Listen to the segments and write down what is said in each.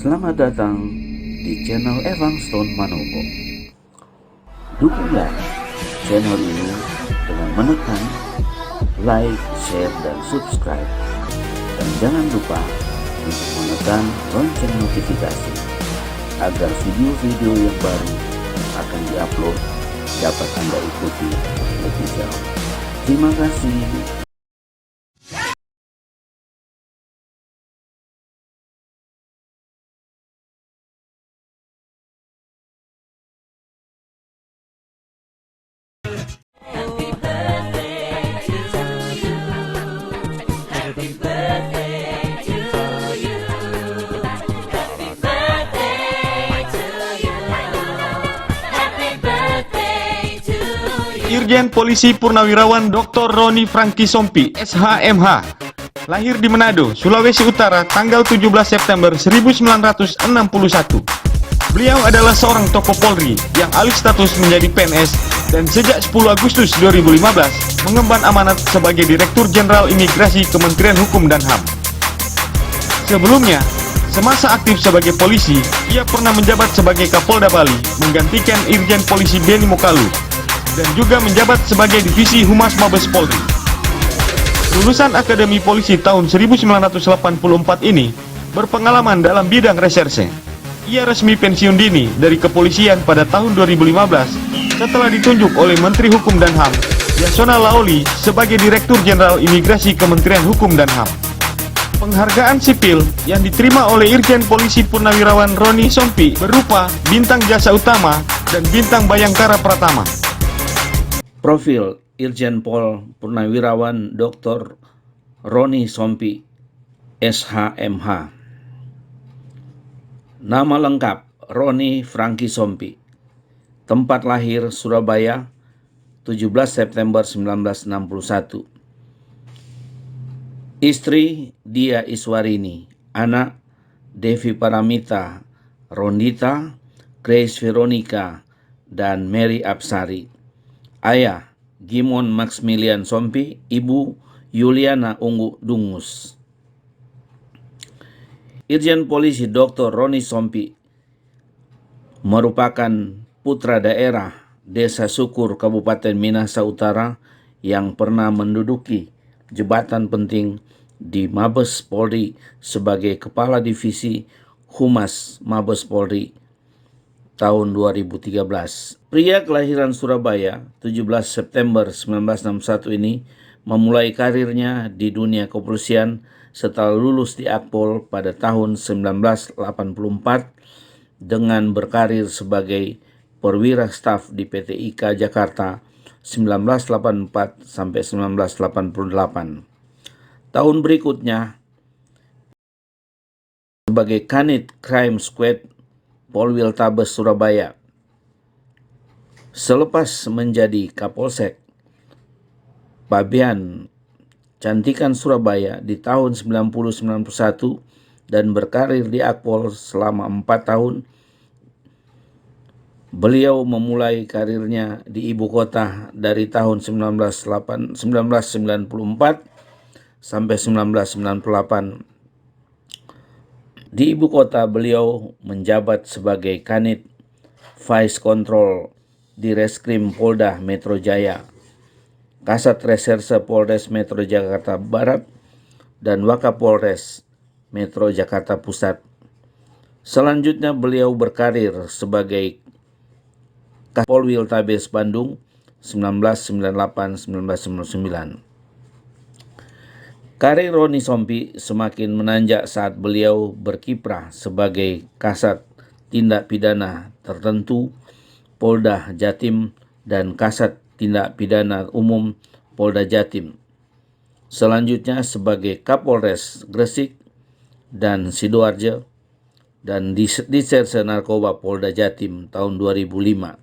Selamat datang di channel Evang Stone Manopo. Dukunglah channel ini dengan menekan like, share, dan subscribe. Dan jangan lupa untuk menekan lonceng notifikasi agar video-video yang baru akan diupload dapat Anda ikuti lebih jauh. Terima kasih. Irjen Polisi Purnawirawan Dr. Roni Franky Sompi, SHMH, lahir di Manado, Sulawesi Utara, tanggal 17 September 1961. Beliau adalah seorang tokoh Polri yang alih status menjadi PNS dan sejak 10 Agustus 2015 mengemban amanat sebagai Direktur Jenderal Imigrasi Kementerian Hukum dan HAM. Sebelumnya, semasa aktif sebagai polisi, ia pernah menjabat sebagai Kapolda Bali, menggantikan Irjen Polisi Beni Mokalu, dan juga menjabat sebagai Divisi Humas Mabes Polri. Lulusan Akademi Polisi tahun 1984 ini berpengalaman dalam bidang reserse. Ia resmi pensiun dini dari kepolisian pada tahun 2015 setelah ditunjuk oleh Menteri Hukum dan HAM Yasona Laoli sebagai Direktur Jenderal Imigrasi Kementerian Hukum dan HAM. Penghargaan sipil yang diterima oleh Irjen Polisi Purnawirawan Roni Sompi berupa Bintang Jasa Utama dan Bintang Bayangkara Pratama. Profil Irjen Pol Purnawirawan Dr. Roni Sompi, SHMH. Nama lengkap Roni Franky Sompi. Tempat lahir Surabaya, 17 September 1961. Istri Dia Iswarini, anak Devi Paramita, Rondita, Grace Veronica, dan Mary Apsari. Ayah Gimon Maximilian Sompi, Ibu Yuliana Ungu Dungus. Irjen Polisi Dr. Roni Sompi merupakan putra daerah Desa Sukur Kabupaten Minahasa Utara yang pernah menduduki jabatan penting di Mabes Polri sebagai Kepala Divisi Humas Mabes Polri tahun 2013. Pria kelahiran Surabaya 17 September 1961 ini memulai karirnya di dunia kepolisian setelah lulus di Akpol pada tahun 1984 dengan berkarir sebagai perwira staf di PT IKA Jakarta 1984 sampai 1988. Tahun berikutnya sebagai Kanit Crime Squad Polwil Tabes Surabaya. Selepas menjadi Kapolsek Pabean Cantikan Surabaya di tahun 90-91 dan berkarir di Akpol selama 4 tahun, beliau memulai karirnya di ibu kota dari tahun 1994 sampai 1998. Di ibu kota beliau menjabat sebagai Kanit Vice Control di Reskrim Polda Metro Jaya, Kasat Reserse Polres Metro Jakarta Barat, dan Wakapolres Metro Jakarta Pusat. Selanjutnya beliau berkarir sebagai Kapolwil Tabes Bandung 1998-1999. Karir Roni Sompi semakin menanjak saat beliau berkiprah sebagai Kasat Tindak Pidana Tertentu Polda Jatim dan Kasat Tindak Pidana Umum Polda Jatim. Selanjutnya sebagai Kapolres Gresik dan Sidoarjo dan Diserse Narkoba Polda Jatim tahun 2005.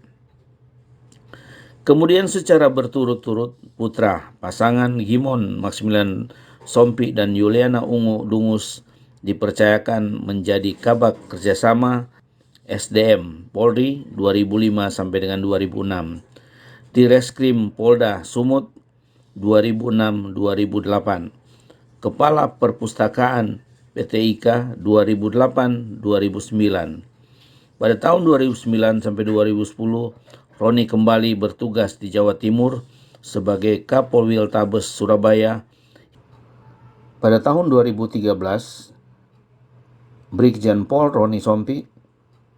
Kemudian secara berturut-turut putra pasangan Gimon Maximilian Sompi dan Yuliana Ungu Dungus dipercayakan menjadi Kabak Kerjasama SDM Polri 2005 sampai dengan 2006, di Reskrim Polda Sumut 2006-2008, Kepala Perpustakaan PT IKA 2008-2009. Pada tahun 2009 sampai 2010, Roni kembali bertugas di Jawa Timur sebagai Kapolwil Tabes Surabaya. Pada tahun 2013, Brigjen Pol Roni Sompi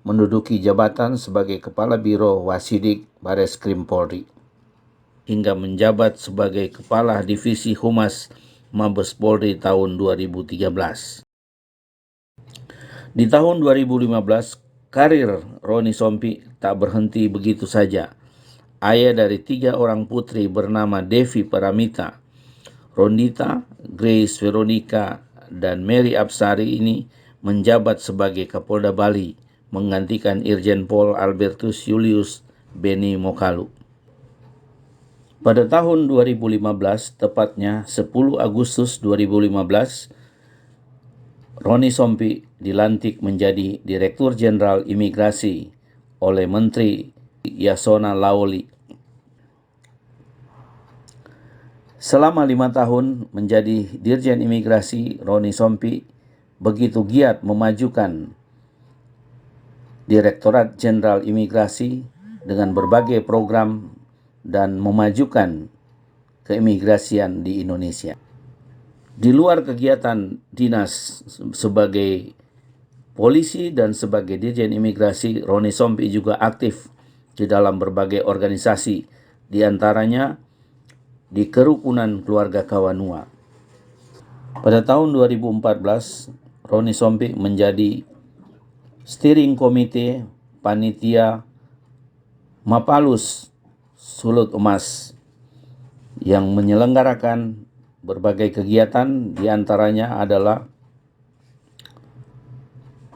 menduduki jabatan sebagai Kepala Biro Wasidik Bareskrim Polri, hingga menjabat sebagai Kepala Divisi Humas Mabes Polri tahun 2013. Di tahun 2015, karir Roni Sompi tak berhenti begitu saja. Ayah dari 3 orang putri bernama Devi Paramita, Rondita, Grace Veronica, dan Mary Apsari ini menjabat sebagai Kapolda Bali, menggantikan Irjen Pol Albertus Julius Beni Mokalu. Pada tahun 2015, tepatnya 10 Agustus 2015, Roni Sompi dilantik menjadi Direktur Jenderal Imigrasi oleh Menteri Yasona Lawli. Selama 5 tahun menjadi Dirjen Imigrasi, Roni Sompi begitu giat memajukan Direktorat Jenderal Imigrasi dengan berbagai program dan memajukan keimigrasian di Indonesia. Di luar kegiatan dinas sebagai polisi dan sebagai Dirjen Imigrasi, Roni Sompi juga aktif di dalam berbagai organisasi, di antaranya di Kerukunan Keluarga Kawanua. Pada tahun 2014, Roni Sompi menjadi Steering Komite Panitia Mapalus Sulut Emas yang menyelenggarakan berbagai kegiatan, di antaranya adalah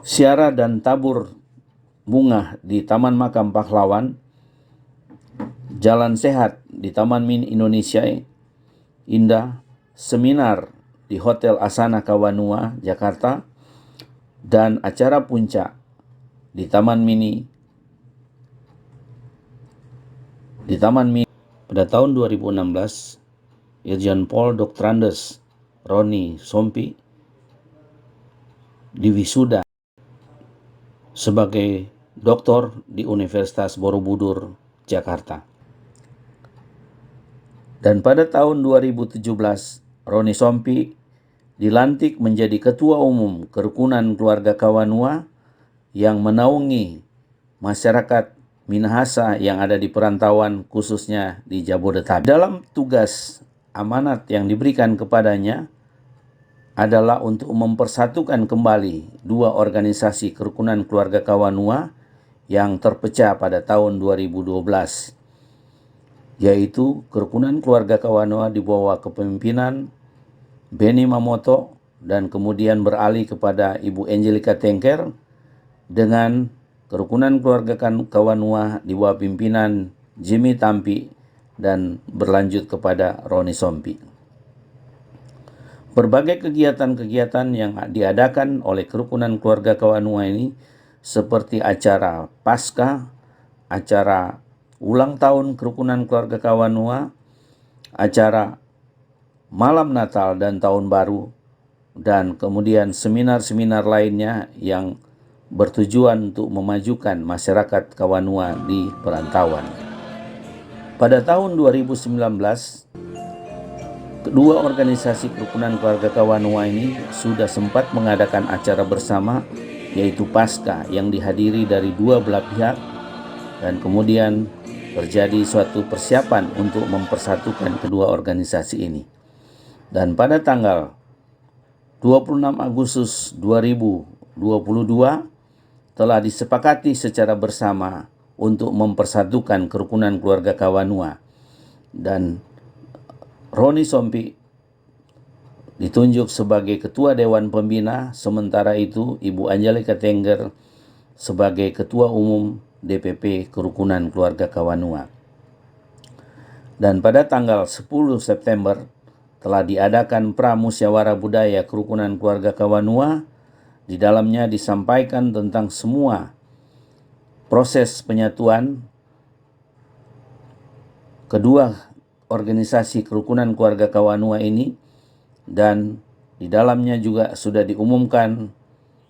ziarah dan tabur bunga di Taman Makam Pahlawan, jalan sehat di Taman Mini Indonesia Indah, seminar di Hotel Asana Kawanua, Jakarta, dan acara puncak di Taman Mini. Pada tahun 2016, Irjen Pol Dr. Andes Roni Sompi diwisuda sebagai doktor di Universitas Borobudur, Jakarta. Dan pada tahun 2017, Roni Sompi dilantik menjadi Ketua Umum Kerukunan Keluarga Kawanua yang menaungi masyarakat Minahasa yang ada di perantauan, khususnya di Jabodetabek. Dalam tugas amanat yang diberikan kepadanya adalah untuk mempersatukan kembali 2 organisasi Kerukunan Keluarga Kawanua yang terpecah pada tahun 2012, yaitu Kerukunan Keluarga Kawanua di bawah kepemimpinan Beni Mamoto dan kemudian beralih kepada Ibu Angelica Tengker, dengan Kerukunan Keluarga Kawanua di bawah pimpinan Jimmy Tampi dan berlanjut kepada Roni Sompi. Berbagai kegiatan-kegiatan yang diadakan oleh Kerukunan Keluarga Kawanua ini, seperti acara Pasca, acara ulang tahun Kerukunan Keluarga Kawanua, acara Malam Natal dan Tahun Baru, dan kemudian seminar-seminar lainnya yang bertujuan untuk memajukan masyarakat Kawanua di perantauan. Pada tahun 2019, kedua organisasi Kerukunan Keluarga Kawanua ini sudah sempat mengadakan acara bersama, yaitu Pasca, yang dihadiri dari 2 belah pihak, dan kemudian terjadi suatu persiapan untuk mempersatukan kedua organisasi ini. Dan pada tanggal 26 Agustus 2022 telah disepakati secara bersama untuk mempersatukan Kerukunan Keluarga Kawanua, dan Roni Sompi ditunjuk sebagai Ketua Dewan Pembina, sementara itu Ibu Angelica Tengker sebagai Ketua Umum DPP Kerukunan Keluarga Kawanua. Dan pada tanggal 10 September telah diadakan Pramusyawarah Budaya Kerukunan Keluarga Kawanua. Di dalamnya disampaikan tentang semua proses penyatuan kedua organisasi Kerukunan Keluarga Kawanua ini, dan Di dalamnya juga sudah diumumkan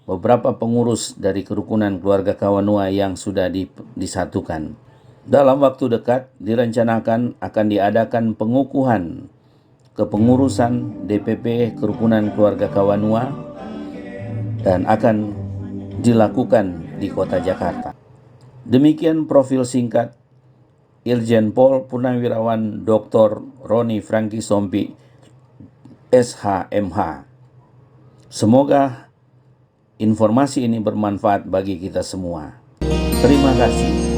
beberapa pengurus dari kerukunan keluarga Kawanua yang sudah disatukan. Dalam waktu dekat direncanakan akan diadakan pengukuhan kepengurusan DPP kerukunan keluarga Kawanua dan akan dilakukan di kota Jakarta. Demikian profil singkat Irjen Pol Purnawirawan Dr. Roni Franky Sompi, SHMH. Semoga informasi ini bermanfaat bagi kita semua. Terima kasih.